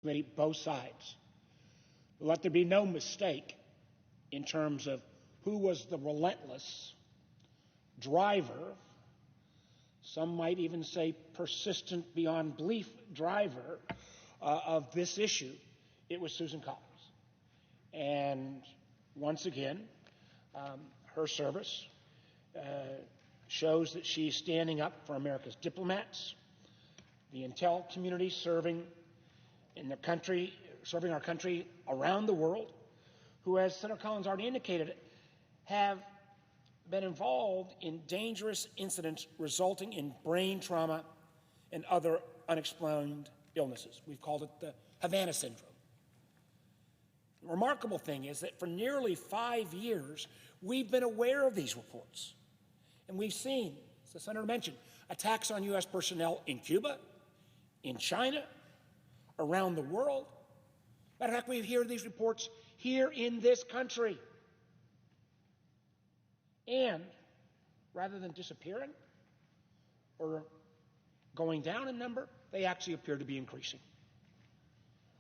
committee, both sides. Let there be no mistake in terms of who was the relentless driver, some might even say persistent beyond belief driver of this issue. It was Susan Collins. And once again, her service shows that she's standing up for America's diplomats, the intel community serving in the country, serving our country around the world, who, as Senator Collins already indicated, have been involved in dangerous incidents resulting in brain trauma and other unexplained illnesses. We've called it the HAVANA syndrome. The remarkable thing is that for nearly 5 years, we've been aware of these reports. And we've seen, as the Senator mentioned, attacks on U.S. personnel in Cuba, in China, around the world. Matter of fact, we hear these reports here in this country. And rather than disappearing or going down in number, they actually appear to be increasing.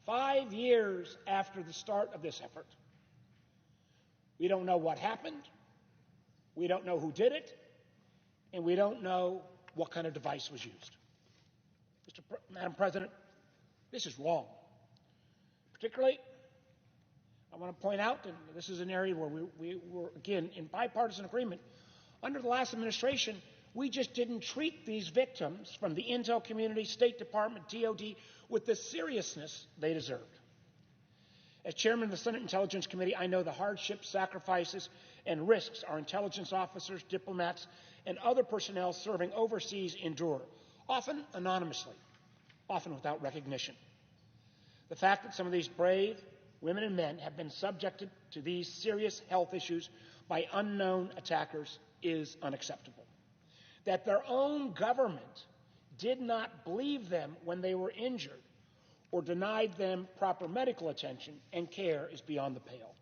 5 years after the start of this effort, we don't know what happened, we don't know who did it, and we don't know what kind of device was used. Madam President, this is wrong. Particularly, I want to point out, and this is an area where we were, again, in bipartisan agreement. Under the last administration, we just didn't treat these victims from the intel community, State Department, DOD, with the seriousness they deserved. As chairman of the Senate Intelligence Committee, I know the hardships, sacrifices, and risks our intelligence officers, diplomats, and other personnel serving overseas endure, often anonymously, often without recognition. The fact that some of these brave women and men have been subjected to these serious health issues by unknown attackers is unacceptable. That their own government did not believe them when they were injured or denied them proper medical attention and care is beyond the pale.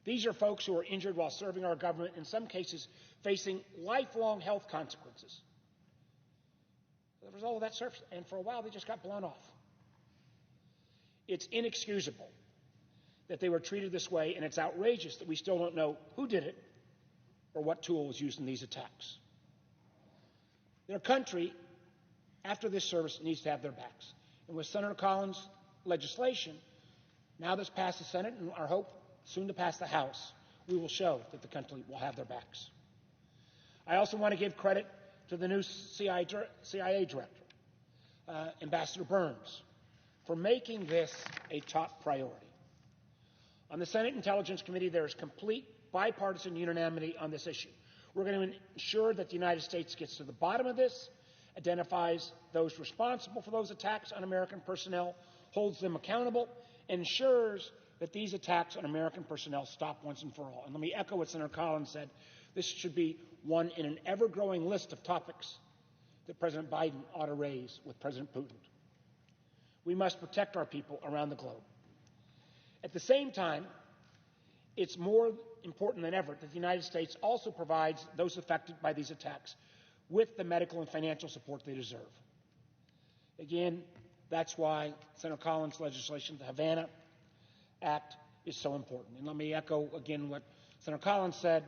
These are folks who are injured while serving our government, in some cases facing lifelong health consequences as a result of that service. And for a while, they just got blown off. It's inexcusable that they were treated this way, and it's outrageous that we still don't know who did it or what tool was used in these attacks. Their country, after this service, needs to have their backs. And with Senator Collins' legislation, now that's passed the Senate, and our hope soon to pass the House, we will show that the country will have their backs. I also want to give credit to the new CIA director, Ambassador Burns, for making this a top priority. On the Senate Intelligence Committee, there is complete bipartisan unanimity on this issue. We're going to ensure that the United States gets to the bottom of this, identifies those responsible for those attacks on American personnel, holds them accountable, ensures that these attacks on American personnel stop once and for all. And let me echo what Senator Collins said. This should be one in an ever-growing list of topics that President Biden ought to raise with President Putin. We must protect our people around the globe. At the same time, it's more important than ever that the United States also provides those affected by these attacks with the medical and financial support they deserve. Again, that's why Senator Collins' legislation, the HAVANA Act, is so important. And let me echo again what Senator Collins said.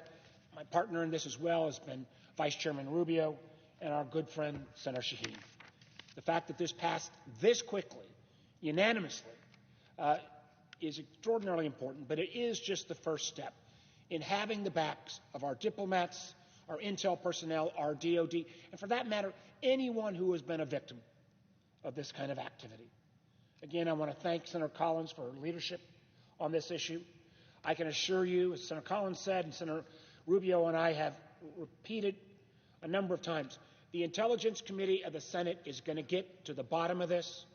My partner in this as well has been Vice Chairman Rubio and our good friend, Senator Shaheen. The fact that this passed this quickly, unanimously, is extraordinarily important, but it is just the first step in having the backs of our diplomats, our intel personnel, our DOD, and for that matter, anyone who has been a victim of this kind of activity. Again, I want to thank Senator Collins for her leadership on this issue. I can assure you, as Senator Collins said, and Senator Rubio and I have repeated a number of times, the Intelligence Committee of the Senate is going to get to the bottom of this.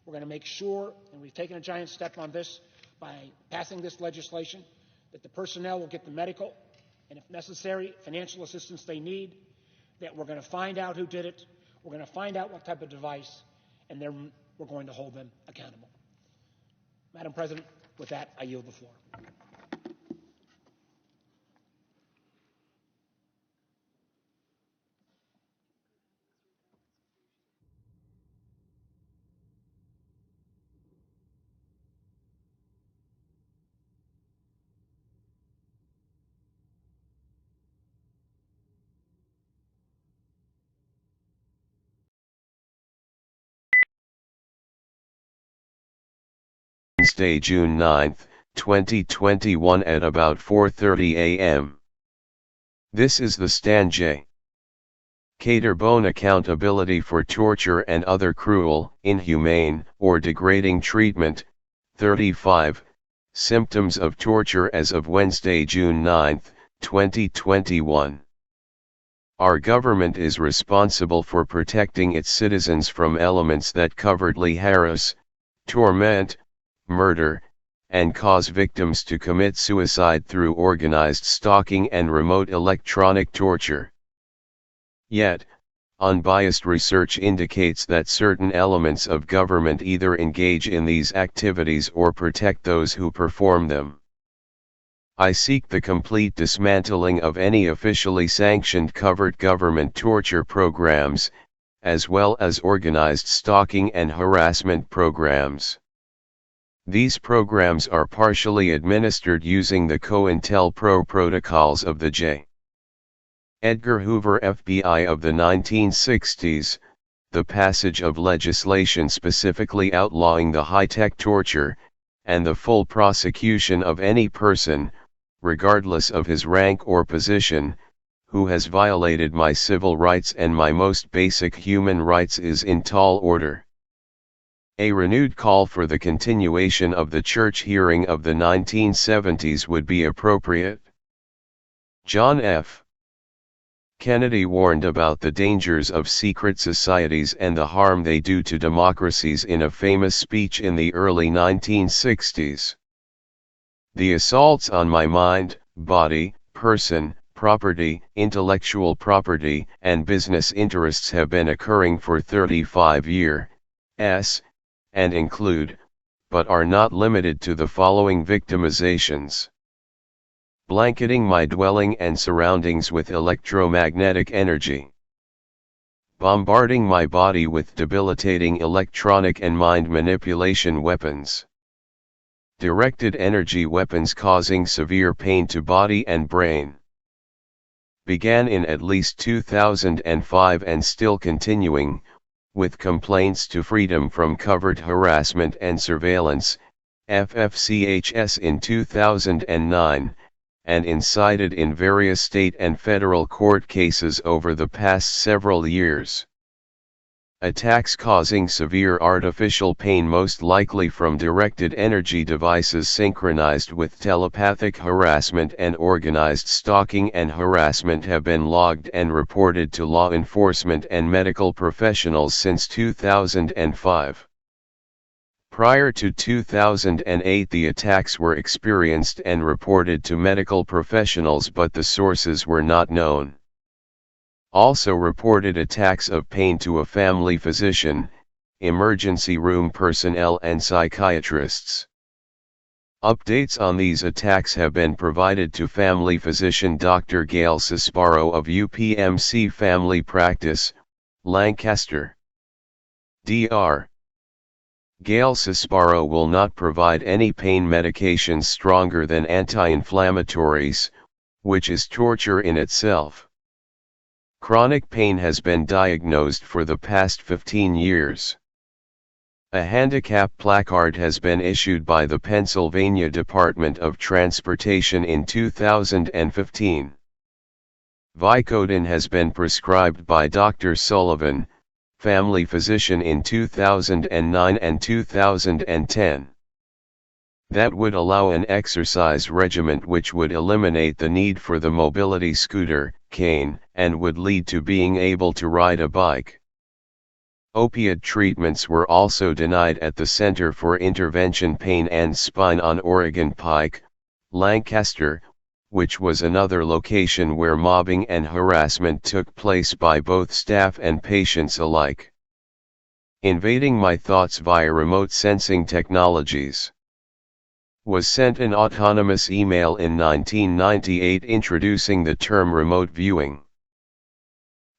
We're going to make sure, and we've taken a giant step on this by passing this legislation, that the personnel will get the medical and, if necessary, financial assistance they need, that we're going to find out who did it, we're going to find out what type of device, and then we're going to hold them accountable. Madam President, with that, I yield the floor. Wednesday, June 9, 2021 at about 4:30 a.m. This is the Stan J. Caterbone accountability for torture and other cruel, inhumane, or degrading treatment. 35. Symptoms of torture as of Wednesday, June 9, 2021. Our government is responsible for protecting its citizens from elements that covertly harass, torment, murder, and cause victims to commit suicide through organized stalking and remote electronic torture. Yet, unbiased research indicates that certain elements of government either engage in these activities or protect those who perform them. I seek the complete dismantling of any officially sanctioned covert government torture programs, as well as organized stalking and harassment programs. These programs are partially administered using the COINTELPRO protocols of the J. Edgar Hoover FBI of the 1960s, the passage of legislation specifically outlawing the high-tech torture, and the full prosecution of any person, regardless of his rank or position, who has violated my civil rights and my most basic human rights is in tall order. A renewed call for the continuation of the church hearing of the 1970s would be appropriate. John F. Kennedy warned about the dangers of secret societies and the harm they do to democracies in a famous speech in the early 1960s. The assaults on my mind, body, person, property, intellectual property, and business interests have been occurring for 35 years, and include, but are not limited to the following victimizations. Blanketing my dwelling and surroundings with electromagnetic energy. Bombarding my body with debilitating electronic and mind manipulation weapons. Directed energy weapons causing severe pain to body and brain. Began in at least 2005 and still continuing, with complaints to Freedom from Covert Harassment and Surveillance, FFCHS in 2009, and incited in various state and federal court cases over the past several years. Attacks causing severe artificial pain, most likely from directed energy devices synchronized with telepathic harassment and organized stalking and harassment, have been logged and reported to law enforcement and medical professionals since 2005. Prior to 2008, the attacks were experienced and reported to medical professionals, but the sources were not known. Also reported attacks of pain to a family physician, emergency room personnel and psychiatrists. Updates on these attacks have been provided to family physician Dr. Gail Cisparo of UPMC Family Practice, Lancaster. Dr. Gail Cisparo will not provide any pain medications stronger than anti-inflammatories, which is torture in itself. Chronic pain has been diagnosed for the past 15 years. A handicap placard has been issued by the Pennsylvania Department of Transportation in 2015. Vicodin has been prescribed by Dr. Sullivan, family physician, in 2009 and 2010. That would allow an exercise regimen which would eliminate the need for the mobility scooter, cane, and would lead to being able to ride a bike. Opioid treatments were also denied at the Center for Intervention Pain and Spine on Oregon Pike, Lancaster, which was another location where mobbing and harassment took place by both staff and patients alike. Invading my thoughts via remote sensing technologies. Was sent an autonomous email in 1998 introducing the term remote viewing.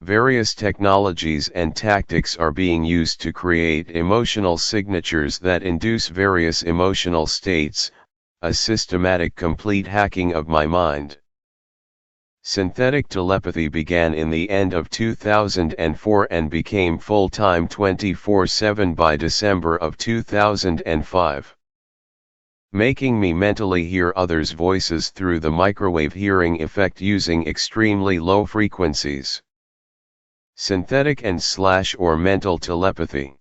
Various technologies and tactics are being used to create emotional signatures that induce various emotional states, a systematic complete hacking of my mind. Synthetic telepathy began in the end of 2004 and became full-time 24/7 by December of 2005. making me mentally hear others' voices through the microwave hearing effect using extremely low frequencies. Synthetic and/or mental telepathy.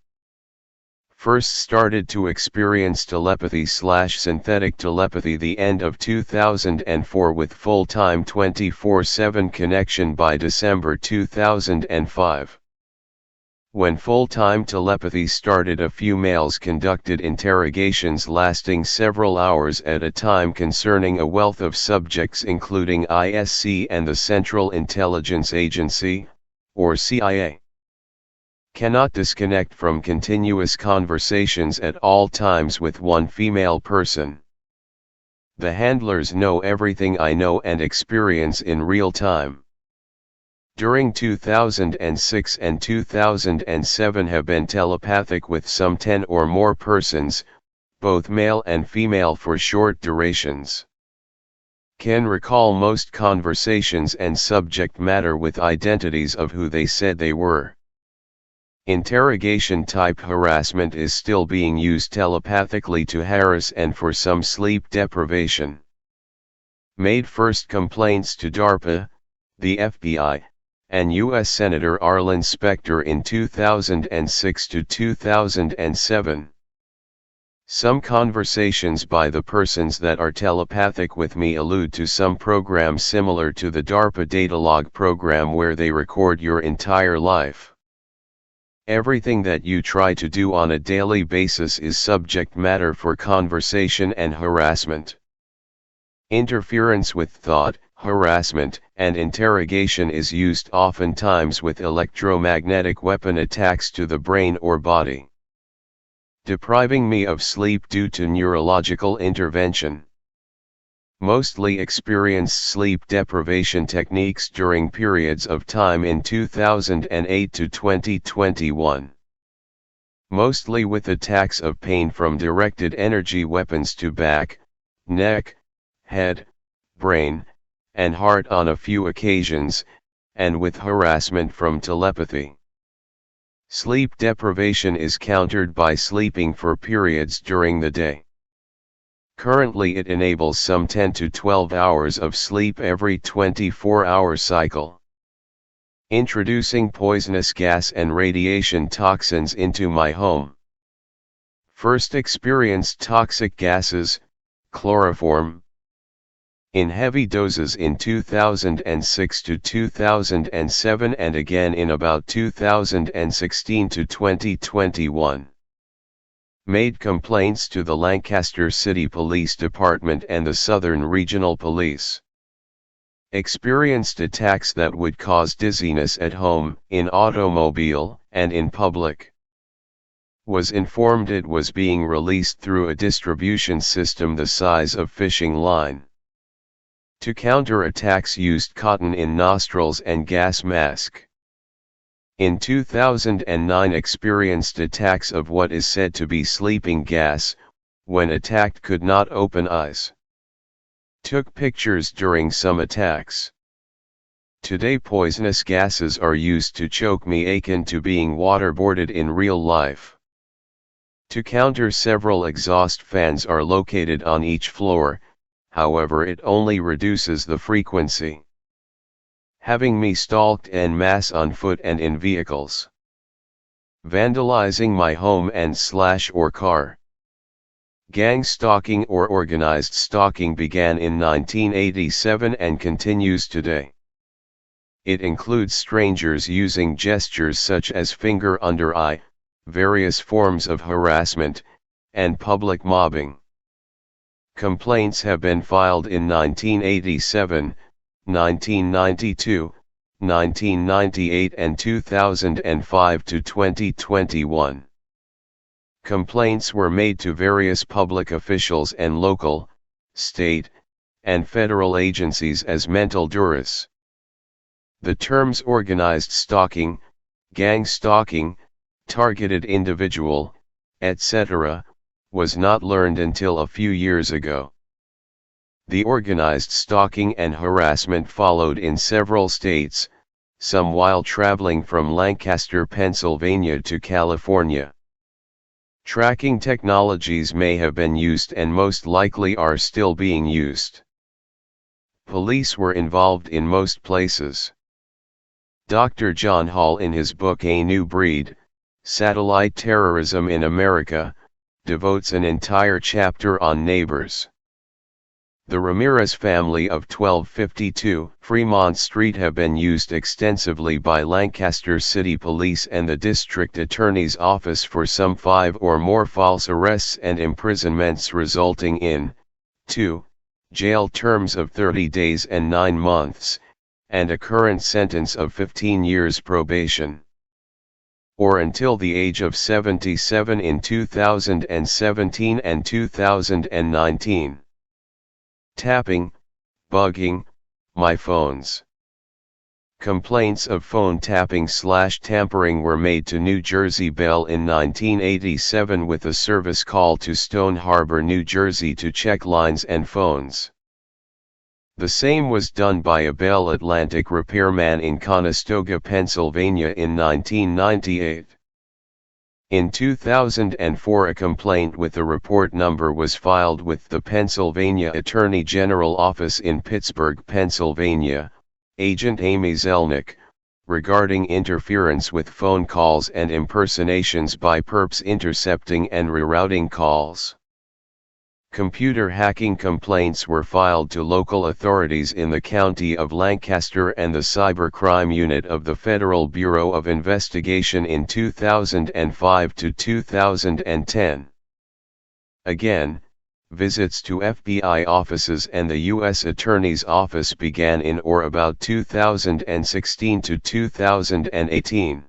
First started to experience telepathy/synthetic telepathy the end of 2004 with full-time 24/7 connection by December 2005. When full-time telepathy started, a few males conducted interrogations lasting several hours at a time concerning a wealth of subjects including ISC and the Central Intelligence Agency, or CIA. Cannot disconnect from continuous conversations at all times with one female person. The handlers know everything I know and experience in real time. During 2006 and 2007 have been telepathic with some 10 or more persons, both male and female for short durations. Can recall most conversations and subject matter with identities of who they said they were. Interrogation type harassment is still being used telepathically to harass and for some sleep deprivation. Made first complaints to DARPA, the FBI, and U.S. Senator Arlen Specter in 2006 to 2007. Some conversations by the persons that are telepathic with me allude to some program similar to the DARPA Datalog program where they record your entire life. Everything that you try to do on a daily basis is subject matter for conversation and harassment. Interference with thought, harassment, and interrogation is used oftentimes with electromagnetic weapon attacks to the brain or body. Depriving me of sleep due to neurological intervention. Mostly experienced sleep deprivation techniques during periods of time in 2008 to 2021. Mostly with attacks of pain from directed energy weapons to back, neck, head, brain, and heart on a few occasions, and with harassment from telepathy. Sleep deprivation is countered by sleeping for periods during the day. Currently it enables some 10 to 12 hours of sleep every 24-hour cycle. Introducing poisonous gas and radiation toxins into my home. First experienced toxic gases, chloroform, in heavy doses in 2006 to 2007 and again in about 2016 to 2021. Made complaints to the Lancaster City Police Department and the Southern Regional Police. Experienced attacks that would cause dizziness at home, in automobile, and in public. Was informed it was being released through a distribution system the size of fishing line. To counter attacks used cotton in nostrils and gas mask. In 2009 experienced attacks of what is said to be sleeping gas, when attacked could not open eyes. Took pictures during some attacks. Today poisonous gases are used to choke me akin to being waterboarded in real life. To counter several exhaust fans are located on each floor, however it only reduces the frequency. Having me stalked en masse on foot and in vehicles. Vandalizing my home and/or car. Gang stalking or organized stalking began in 1987 and continues today. It includes strangers using gestures such as finger under eye, various forms of harassment, and public mobbing. Complaints have been filed in 1987, 1992, 1998 and 2005 to 2021. Complaints were made to various public officials and local, state, and federal agencies as mental duress. The terms organized stalking, gang stalking, targeted individual, etc., was not learned until a few years ago. The organized stalking and harassment followed in several states, some while traveling from Lancaster, Pennsylvania to California. Tracking technologies may have been used and most likely are still being used. Police were involved in most places. Dr. John Hall, in his book A New Breed, Satellite Terrorism in America, devotes an entire chapter on neighbors. The Ramirez family of 1252 Fremont Street have been used extensively by Lancaster City Police and the District Attorney's Office for some 5 or more false arrests and imprisonments, resulting in 2. Jail terms of 30 days and 9 months, and a current sentence of 15 years probation, or until the age of 77 in 2017 and 2019. Tapping, bugging, my phones. Complaints of phone tapping/tampering were made to New Jersey Bell in 1987 with a service call to Stone Harbor, New Jersey to check lines and phones. The same was done by a Bell Atlantic repairman in Conestoga, Pennsylvania in 1998. In 2004 a complaint with a report number was filed with the Pennsylvania Attorney General Office in Pittsburgh, Pennsylvania, Agent Amy Zelnick, regarding interference with phone calls and impersonations by perps intercepting and rerouting calls. Computer hacking complaints were filed to local authorities in the county of Lancaster and the Cybercrime Unit of the Federal Bureau of Investigation in 2005 to 2010. Again, visits to FBI offices and the U.S. Attorney's Office began in or about 2016 to 2018.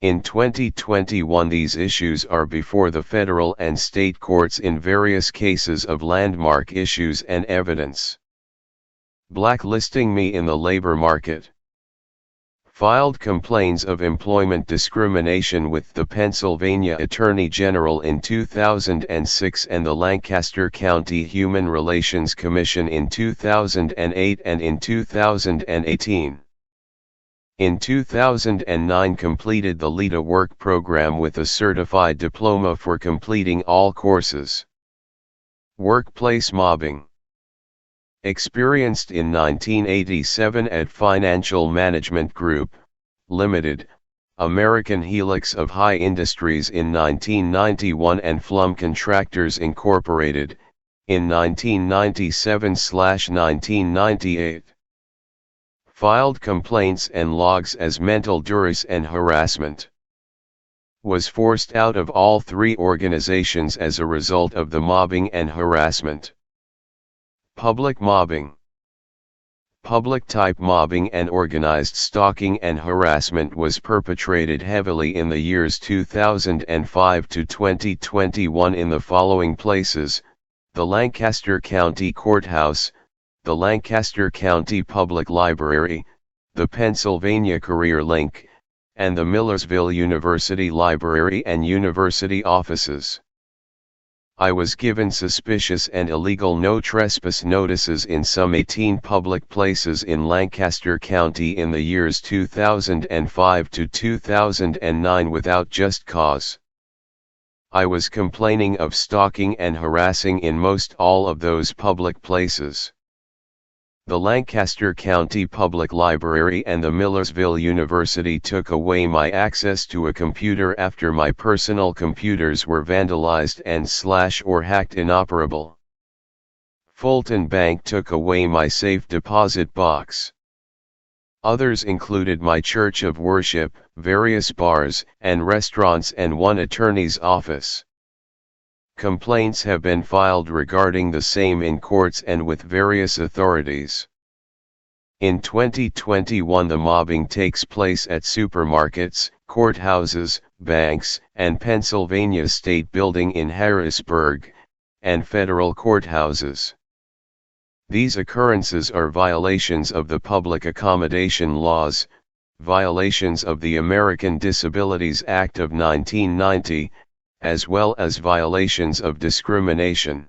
In 2021 these issues are before the federal and state courts in various cases of landmark issues and evidence. Blacklisting me in the labor market. Filed complaints of employment discrimination with the Pennsylvania Attorney General in 2006 and the Lancaster County Human Relations Commission in 2008 and in 2018. In 2009 completed the LEDA work program with a certified diploma for completing all courses. Workplace mobbing. Experienced in 1987 at Financial Management Group, Limited, American Helix of High Industries in 1991 and Flum Contractors Incorporated, in 1997/1998. Filed complaints and logs as mental duress and harassment. Was forced out of all 3 organizations as a result of the mobbing and harassment. Public mobbing. Public-type mobbing and organized stalking and harassment was perpetrated heavily in the years 2005 to 2021 in the following places: the Lancaster County Courthouse, the Lancaster County Public Library, the Pennsylvania Career Link, and the Millersville University Library and University offices. I was given suspicious and illegal no trespass notices in some 18 public places in Lancaster County in the years 2005 to 2009 without just cause. I was complaining of stalking and harassing in most all of those public places. The Lancaster County Public Library and the Millersville University took away my access to a computer after my personal computers were vandalized and or hacked inoperable. Fulton Bank took away my safe deposit box. Others included my church of worship, various bars and restaurants, and one attorney's office. Complaints have been filed regarding the same in courts and with various authorities. In 2021 the mobbing takes place at supermarkets, courthouses, banks, and Pennsylvania State Building in Harrisburg, and federal courthouses. These occurrences are violations of the public accommodation laws, violations of the American Disabilities Act of 1990, as well as violations of discrimination.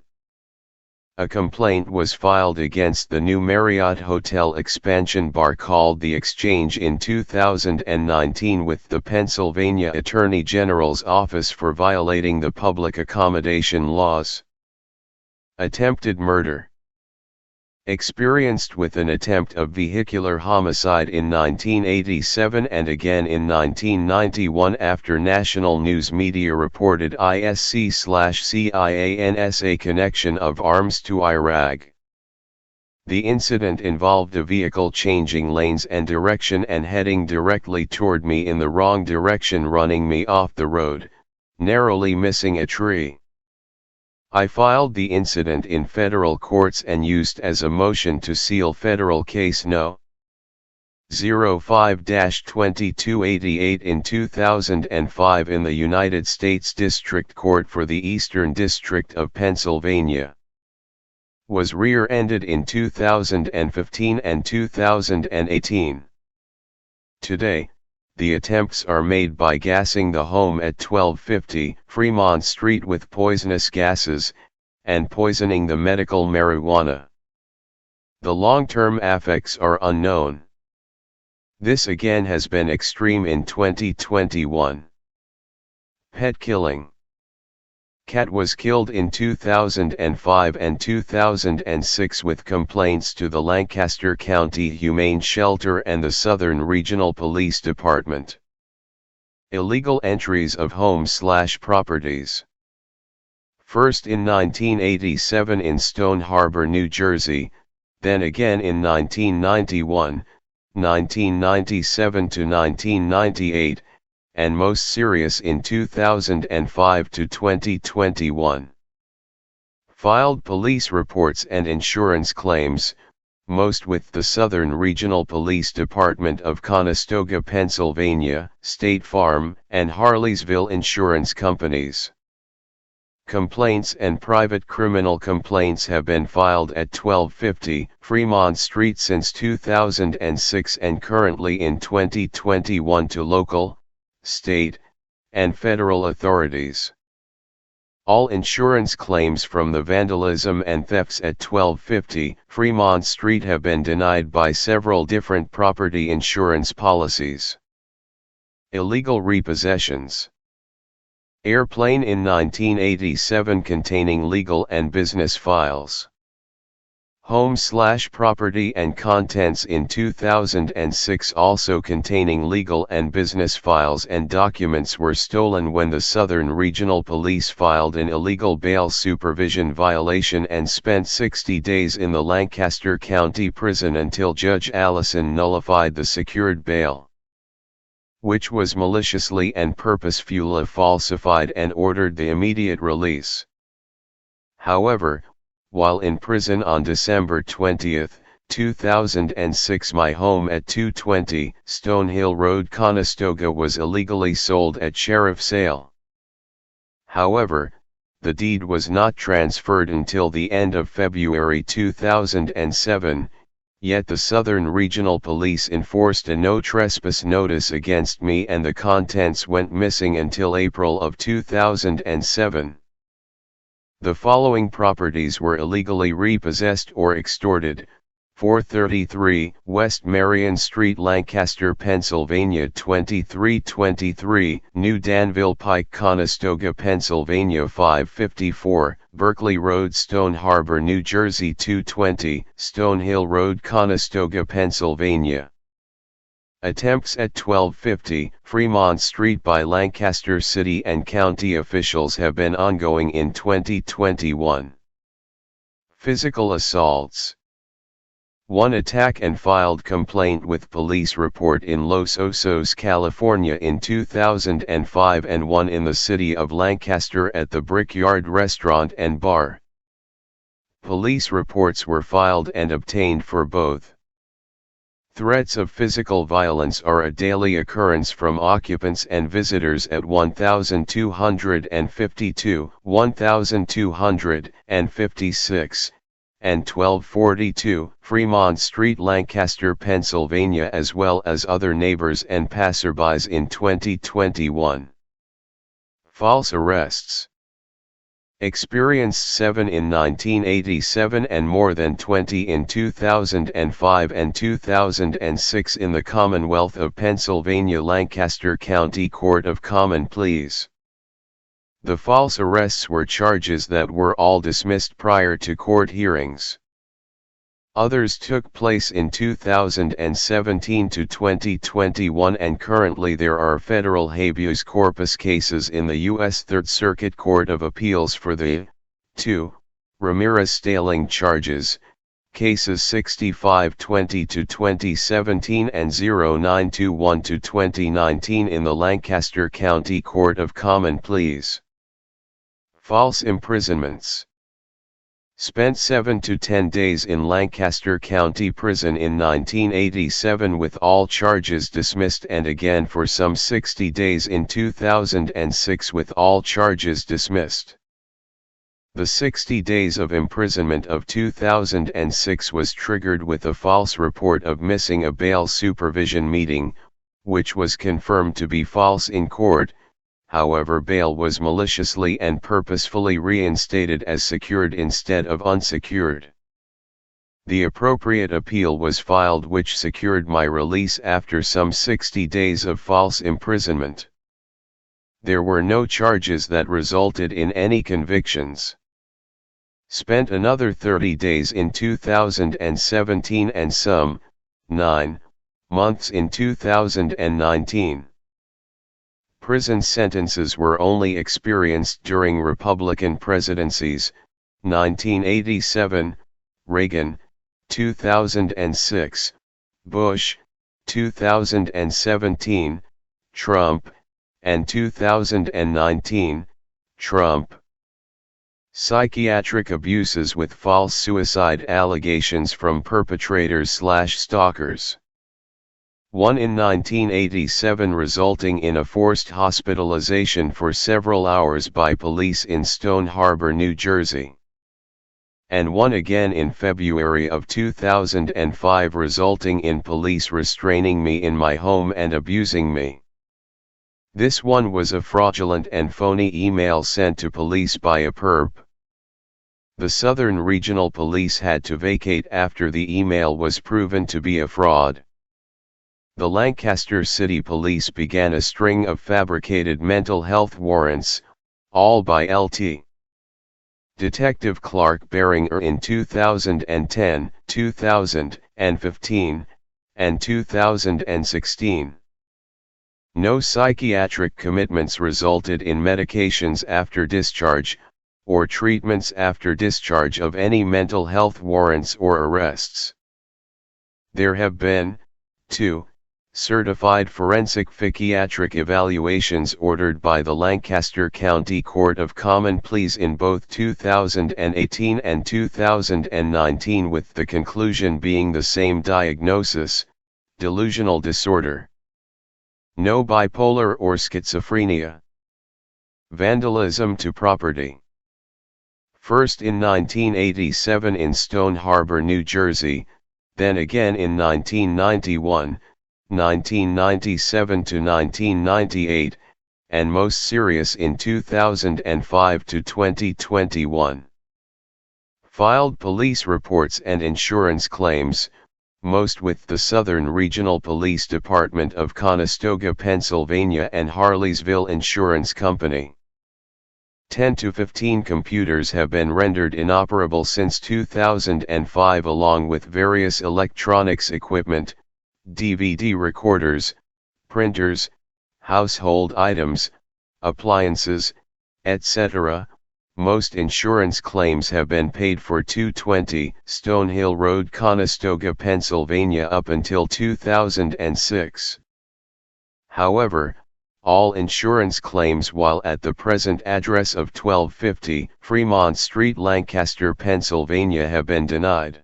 A complaint was filed against the new Marriott Hotel expansion bar called The Exchange in 2019 with the Pennsylvania Attorney General's office for violating the public accommodation laws. Attempted murder. Experienced with an attempt of vehicular homicide in 1987 and again in 1991 after national news media reported ISC/CIANSA connection of arms to Iraq. The incident involved a vehicle changing lanes and direction and heading directly toward me in the wrong direction, running me off the road, narrowly missing a tree. I filed the incident in federal courts and used as a motion to seal federal case No. 05-2288 in 2005 in the United States District Court for the Eastern District of Pennsylvania. Was rear-ended in 2015 and 2018. Today, the attempts are made by gassing the home at 1250 Fremont Street with poisonous gases, and poisoning the medical marijuana. The long-term effects are unknown. This again has been extreme in 2021. Pet killing. Cat was killed in 2005 and 2006 with complaints to the Lancaster County Humane Shelter and the Southern Regional Police Department. Illegal entries of homes/properties. First in 1987 in Stone Harbor, New Jersey, then again in 1991, 1997 to 1998, and most serious in 2005 to 2021. Filed police reports and insurance claims, most with the Southern Regional Police Department of Conestoga, Pennsylvania, State Farm, and Harleysville Insurance Companies. Complaints and private criminal complaints have been filed at 1250 Fremont Street since 2006 and currently in 2021 to local, state, and federal authorities. All insurance claims from the vandalism and thefts at 1250 Fremont Street have been denied by several different property insurance policies. Illegal repossessions. Airplane in 1987 containing legal and business files. Home/property and contents in 2006 also containing legal and business files and documents were stolen when the Southern Regional Police filed an illegal bail supervision violation and spent 60 days in the Lancaster County Prison until Judge Allison nullified the secured bail, which was maliciously and purposefully falsified, and ordered the immediate release. However, while in prison on December 20, 2006, my home at 220 Stonehill Road, Conestoga was illegally sold at sheriff sale. However, the deed was not transferred until the end of February 2007, yet the Southern Regional Police enforced a no trespass notice against me and the contents went missing until April of 2007. The following properties were illegally repossessed or extorted: 433 West Marion Street, Lancaster, Pennsylvania 2323, New Danville Pike, Conestoga, Pennsylvania 554, Berkeley Road, Stone Harbor, New Jersey 220, Stonehill Road, Conestoga, Pennsylvania. Attempts at 1250 Fremont Street by Lancaster City and County officials have been ongoing in 2021. Physical assaults. One attack and filed complaint with police report in Los Osos, California in 2005 and one in the city of Lancaster at the Brickyard Restaurant and Bar. Police reports were filed and obtained for both. Threats of physical violence are a daily occurrence from occupants and visitors at 1252, 1256, and 1242 Fremont Street, Lancaster, Pennsylvania, as well as other neighbors and passerbys in 2021. False arrests. experienced 7 in 1987 and more than 20 in 2005 and 2006 in the Commonwealth of Pennsylvania Lancaster County Court of Common Pleas. The false arrests were charges that were all dismissed prior to court hearings. Others took place in 2017 to 2021, and currently there are federal habeas corpus cases in the U.S. Third Circuit Court of Appeals for the 2. Ramirez-Staling charges, cases 6520 to 2017 and 0921 to 2019 in the Lancaster County Court of Common Pleas. False imprisonments. Spent 7 to 10 days in Lancaster County Prison in 1987 with all charges dismissed, and again for some 60 days in 2006 with all charges dismissed. The 60 days of imprisonment of 2006 was triggered with a false report of missing a bail supervision meeting, which was confirmed to be false in court. However, bail was maliciously and purposefully reinstated as secured instead of unsecured. The appropriate appeal was filed, which secured my release after some 60 days of false imprisonment. There were no charges that resulted in any convictions. Spent another 30 days in 2017 and some 9 months in 2019. Prison sentences were only experienced during Republican presidencies: 1987, Reagan; 2006, Bush; 2017, Trump; and 2019, Trump. Psychiatric abuses with false suicide allegations from perpetrators/stalkers. One in 1987 resulting in a forced hospitalization for several hours by police in Stone Harbor, New Jersey. And one again in February of 2005 resulting in police restraining me in my home and abusing me. This one was a fraudulent and phony email sent to police by a perp. The Southern Regional Police had to vacate after the email was proven to be a fraud. The Lancaster City Police began a string of fabricated mental health warrants, all by Lt. Detective Clark Beringer in 2010, 2015, and 2016. No psychiatric commitments resulted in medications after discharge, or treatments after discharge of any mental health warrants or arrests. There have been 2. Certified forensic psychiatric evaluations ordered by the Lancaster County Court of Common Pleas in both 2018 and 2019, with the conclusion being the same diagnosis: delusional disorder. No bipolar or schizophrenia. Vandalism to property. First in 1987 in Stone Harbor, New Jersey, then again in 1991, 1997 to 1998, and most serious in 2005 to 2021. Filed police reports and insurance claims, most with the Southern Regional Police Department of Conestoga, Pennsylvania and Harleysville Insurance Company. 10 to 15 computers have been rendered inoperable since 2005, along with various electronics equipment, DVD recorders, printers, household items, appliances, etc. Most insurance claims have been paid for 220 Stonehill Road, Conestoga, Pennsylvania up until 2006. However, all insurance claims while at the present address of 1250 Fremont Street, Lancaster, Pennsylvania have been denied.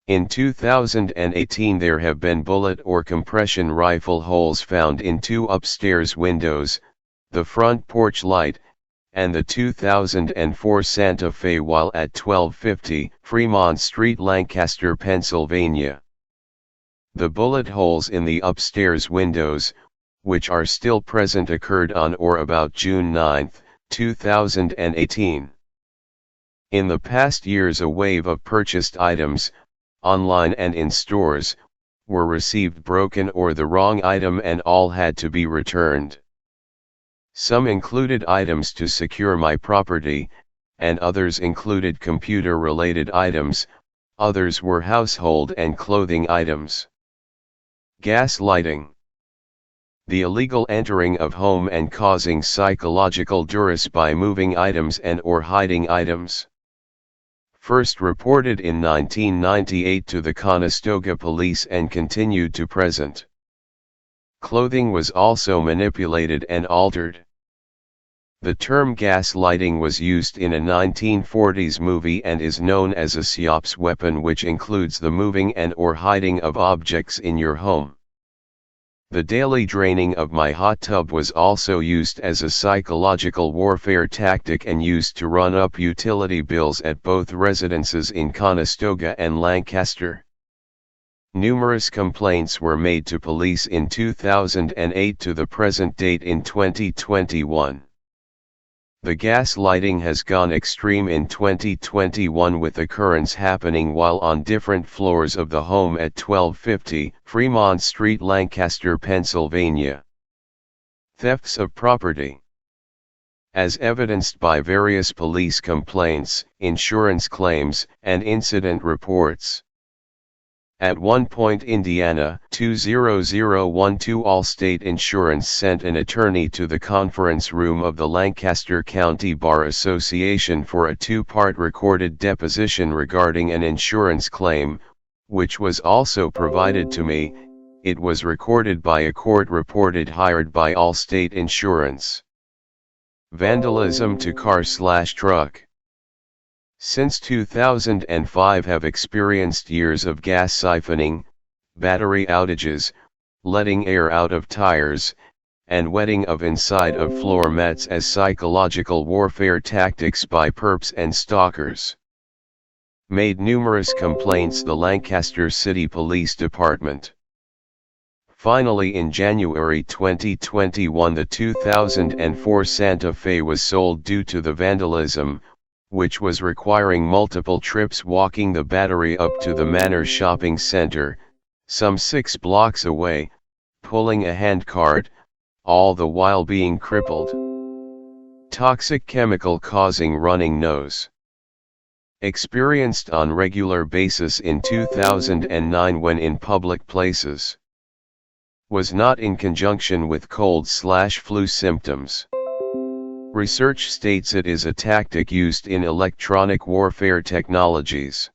In 2018 there have been bullet or compression rifle holes found in 2 upstairs windows, the front porch light, and the 2004 Santa Fe while at 1250 Fremont Street, Lancaster, Pennsylvania. The bullet holes in the upstairs windows, which are still present, occurred on or about June 9, 2018. In the past years, a wave of purchased items, online and in stores, were received broken or the wrong item and all had to be returned. Some included items to secure my property, and others included computer-related items, others were household and clothing items. Gaslighting. The illegal entering of home and causing psychological duress by moving items and or hiding items. First reported in 1998 to the Conestoga Police and continued to present. Clothing was also manipulated and altered. The term gaslighting was used in a 1940s movie and is known as a psyops weapon, which includes the moving and or hiding of objects in your home. The daily draining of my hot tub was also used as a psychological warfare tactic and used to run up utility bills at both residences in Conestoga and Lancaster. Numerous complaints were made to police in 2008 to the present date in 2021. The gaslighting has gone extreme in 2021, with occurrence happening while on different floors of the home at 1250 Fremont Street, Lancaster, Pennsylvania. Thefts of property. As evidenced by various police complaints, insurance claims, and incident reports. At one point, Indiana 20012 Allstate Insurance sent an attorney to the conference room of the Lancaster County Bar Association for a two-part recorded deposition regarding an insurance claim, which was also provided to me. It was recorded by a court reported hired by Allstate Insurance. Vandalism to car/truck. Since 2005 have experienced years of gas siphoning, battery outages, letting air out of tires, and wetting of inside of floor mats as psychological warfare tactics by perps and stalkers. Made numerous complaints the Lancaster City Police Department. Finally, in January 2021, the 2004 Santa Fe was sold due to the vandalism, which was requiring multiple trips walking the battery up to the Manor Shopping Center, some 6 blocks away, pulling a handcart, all the while being crippled. Toxic chemical causing running nose. Experienced on regular basis in 2009 when in public places. Was not in conjunction with cold/flu symptoms. Research states it is a tactic used in electronic warfare technologies.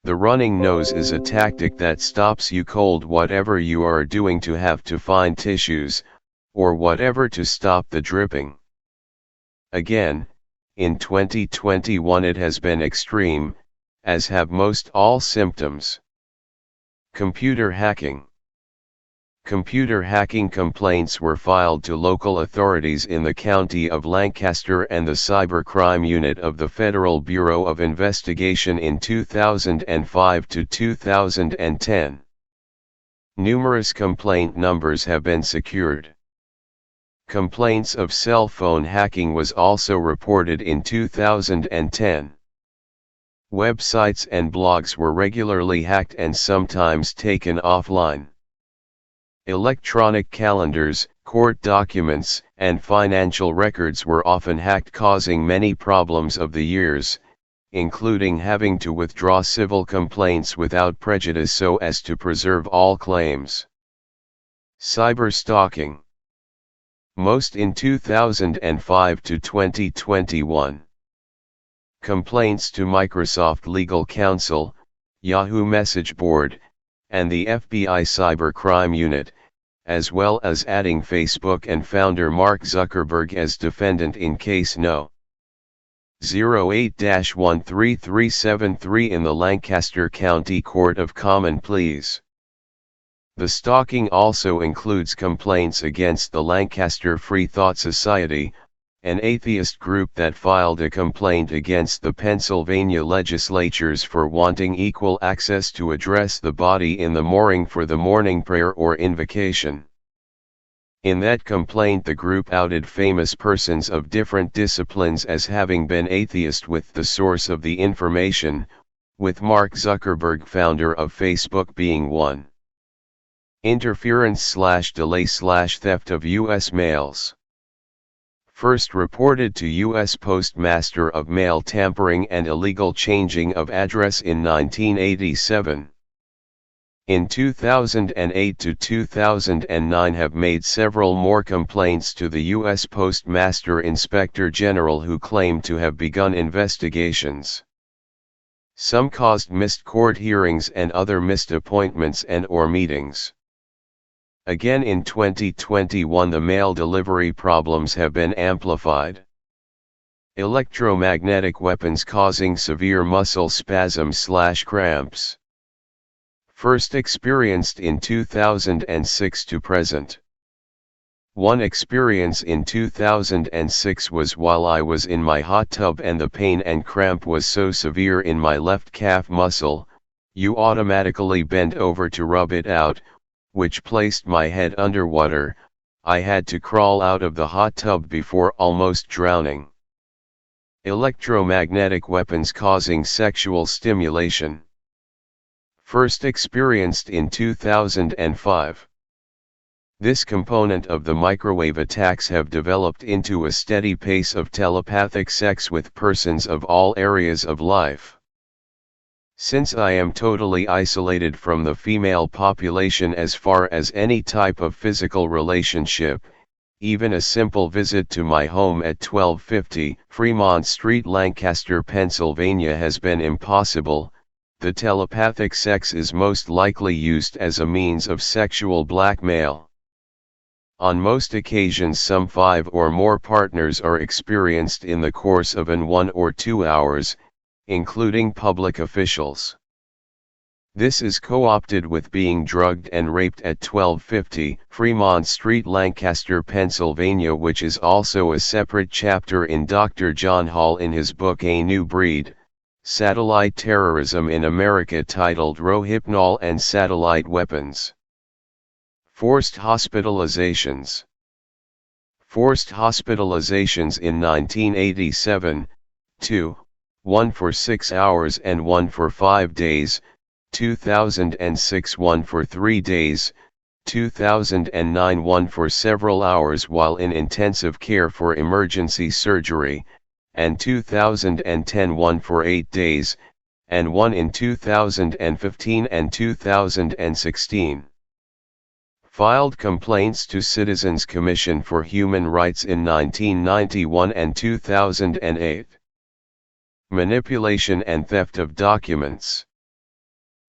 The running nose is a tactic that stops you cold whatever you are doing to have to find tissues, or whatever to stop the dripping. Again, in 2021 it has been extreme, as have most all symptoms. Computer hacking. Computer hacking complaints were filed to local authorities in the county of Lancaster and the Cybercrime Unit of the Federal Bureau of Investigation in 2005 to 2010. Numerous complaint numbers have been secured. Complaints of cell phone hacking was also reported in 2010. Websites and blogs were regularly hacked and sometimes taken offline. Electronic calendars, court documents, and financial records were often hacked, causing many problems of the years, including having to withdraw civil complaints without prejudice so as to preserve all claims. Cyberstalking. Most in 2005 to 2021. Complaints to Microsoft Legal Counsel, Yahoo Message Board, and the FBI Cybercrime Unit, as well as adding Facebook and founder Mark Zuckerberg as defendant in case No. 08-13373 in the Lancaster County Court of Common Pleas. The stalking also includes complaints against the Lancaster Free Thought Society, an atheist group that filed a complaint against the Pennsylvania legislatures for wanting equal access to address the body in the morning for the morning prayer or invocation. In that complaint the group outed famous persons of different disciplines as having been atheist with the source of the information, with Mark Zuckerberg, founder of Facebook, being one. Interference/delay/theft of U.S. mails. First reported to U.S. Postmaster of mail tampering and illegal changing of address in 1987. In 2008 to 2009 have made several more complaints to the U.S. Postmaster Inspector General, who claimed to have begun investigations. Some caused missed court hearings and other missed appointments and/or meetings. Again in 2021 the mail delivery problems have been amplified. Electromagnetic weapons causing severe muscle spasms/cramps. First experienced in 2006 to present. One experience in 2006 was while I was in my hot tub and the pain and cramp was so severe in my left calf muscle, you automatically bent over to rub it out, which placed my head underwater. I had to crawl out of the hot tub before almost drowning. Electromagnetic weapons causing sexual stimulation. First experienced in 2005. This component of the microwave attacks have developed into a steady pace of telepathic sex with persons of all areas of life. Since I am totally isolated from the female population as far as any type of physical relationship, even a simple visit to my home at 1250 Fremont Street, Lancaster, Pennsylvania has been impossible. The telepathic sex is most likely used as a means of sexual blackmail. On most occasions some 5 or more partners are experienced in the course of an 1 or 2 hours, including public officials. This is co-opted with being drugged and raped at 1250 Fremont Street, Lancaster, Pennsylvania, which is also a separate chapter in Dr. John Hall in his book A New Breed, Satellite Terrorism in America, titled Rohypnol and Satellite Weapons. Forced hospitalizations. Forced hospitalizations in 1987, 2, 1 for 6 hours and 1 for 5 days, 2006 1 for 3 days, 2009 1 for several hours while in intensive care for emergency surgery, and 2010 1 for 8 days, and 1 in 2015 and 2016. Filed complaints to Citizens Commission for Human Rights in 1991 and 2008. Manipulation and theft of documents.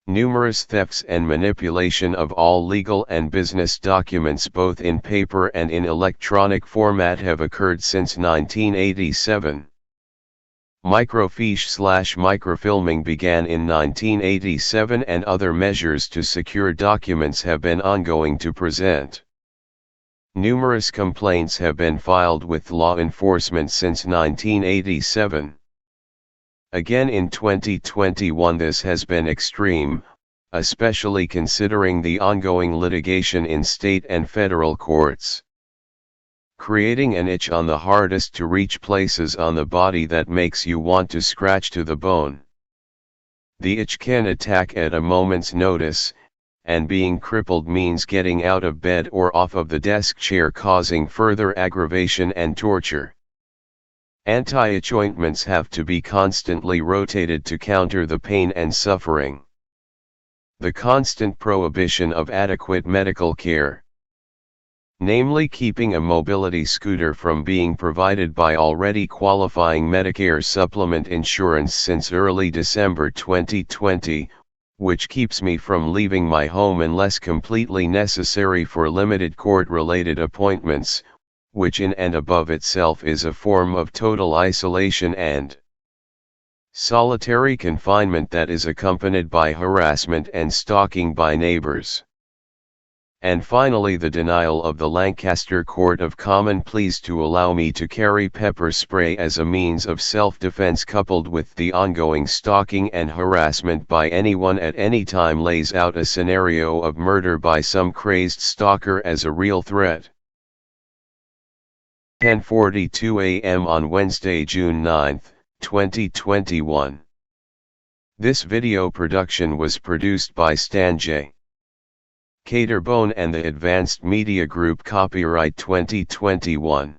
Numerous thefts and manipulation of all legal and business documents both in paper and in electronic format have occurred since 1987. Microfiche/microfilming began in 1987 and other measures to secure documents have been ongoing to present. Numerous complaints have been filed with law enforcement since 1987. Again in 2021 this has been extreme, especially considering the ongoing litigation in state and federal courts. Creating an itch on the hardest to reach places on the body that makes you want to scratch to the bone. The itch can attack at a moment's notice, and being crippled means getting out of bed or off of the desk chair, causing further aggravation and torture. Anti-itch ointments have to be constantly rotated to counter the pain and suffering. The constant prohibition of adequate medical care, namely keeping a mobility scooter from being provided by already qualifying Medicare supplement insurance since early December 2020, which keeps me from leaving my home unless completely necessary for limited court-related appointments, which in and above itself is a form of total isolation and solitary confinement that is accompanied by harassment and stalking by neighbors. And finally the denial of the Lancaster Court of Common Pleas to allow me to carry pepper spray as a means of self-defense, coupled with the ongoing stalking and harassment by anyone at any time, lays out a scenario of murder by some crazed stalker as a real threat. 10:42 a.m. on Wednesday, June 9, 2021. This video production was produced by Stan J. Caterbone and the Advanced Media Group. Copyright 2021.